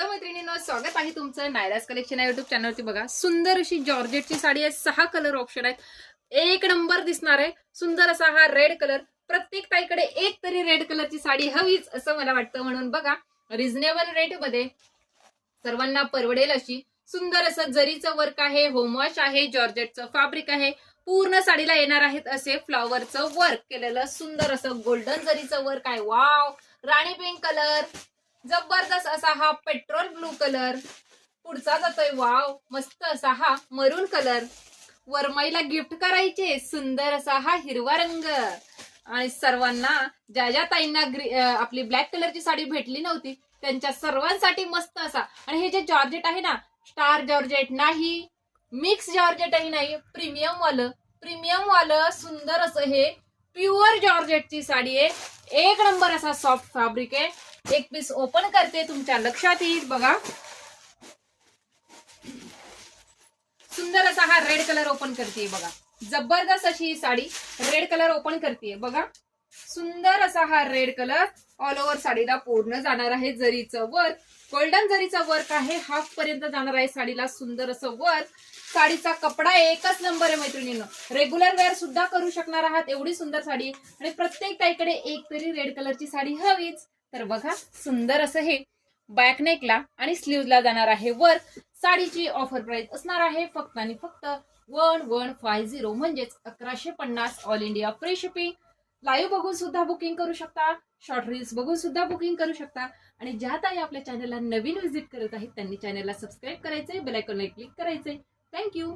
Hello मैत्रिणींनो, स्वागत आहे तुमचं नायराज कलेक्शन या युट्यूब चॅनलवरती। बघा सुंदर अशी जॉर्जेटची साडी आहे। 6 कलर ऑप्शन आहेत, एक नंबर दिसणार आहे। सुंदर असा हा रेड कलर, प्रत्येक ताईकडे एक तरी रेड कलरची साडी हवीच असं मला वाटतं। म्हणून बघा रिझनेबल रेट मध्ये सर्वांना परवडेल अशी सुंदर असं जरीचं वर्क आहे, होमवॉश आहे, जॉर्जेटचं फॅब्रिक आहे। पूर्ण साडीला येणार आहेत असे फ्लॉवरचं वर्क केलेलं सुंदर असं गोल्डन जरीचं वर्क आहे। वाव, राणी पिंक कलर, जबरदस्त असा हा पेट्रोल ब्लू कलर, पुढचा जातोय वाव मस्त असा हा मरून कलर, वरमाईला गिफ्ट करायचे सुंदर असा हा हिरवा रंग। आणि सर्वांना ज्या ज्या ताईंना आपली ब्लॅक कलरची साडी भेटली नव्हती त्यांच्या सर्वांसाठी मस्त असा, आणि हे जे जॉर्जेट आहे ना, स्टार जॉर्जेट नाही, मिक्स जॉर्जेटही नाही, प्रीमियम वालं सुंदर असं हे प्युअर जॉर्जेटची साडी आहे। एक नंबर असा सॉफ्ट फॅब्रिक आहे। एक पीस ओपन करते, तुमच्या लक्षात येईल। बघा सुंदर असा हा रेड कलर ओपन करते। बघा जबरदस्त अशी ही साडी रेड कलर ओपन करते। बघा सुंदर असा हा रेड कलर ऑल ओव्हर साडीला पूर्ण जाणार आहे। जरीचं वर्क, गोल्डन जरीचं वर्क आहे, हाफ पर्यंत जाणार आहे साडीला सुंदर असं वर्क। साडीचा कपडा एकच नंबर आहे मैत्रिणींनो, रेग्युलर वेअर सुद्धा करू शकणार आहात एवढी सुंदर साडी। आणि प्रत्येक ताईकडे एक तरी रेड कलरची साडी हवीच। तर बघा सुंदर असं हे बॅक नेकला आणि स्लीव्हला जाणार आहे वर्क। साडीची ऑफर प्राइस असणार आहे फक्त आणि फक्त 1150 म्हणजेच 1150 all India free shipping. Live बघून सुद्धा बुकिंग करू शकता, शॉर्ट रील्स बघून सुद्धा बुकिंग करू शकता। आणि ज्या ताई आपल्या चॅनलला नवीन व्हिजिट करत आहेत त्यांनी चॅनलला सबस्क्राईब करायचंय, बेल आयकॉनला क्लिक करायचंय। थँक्यू।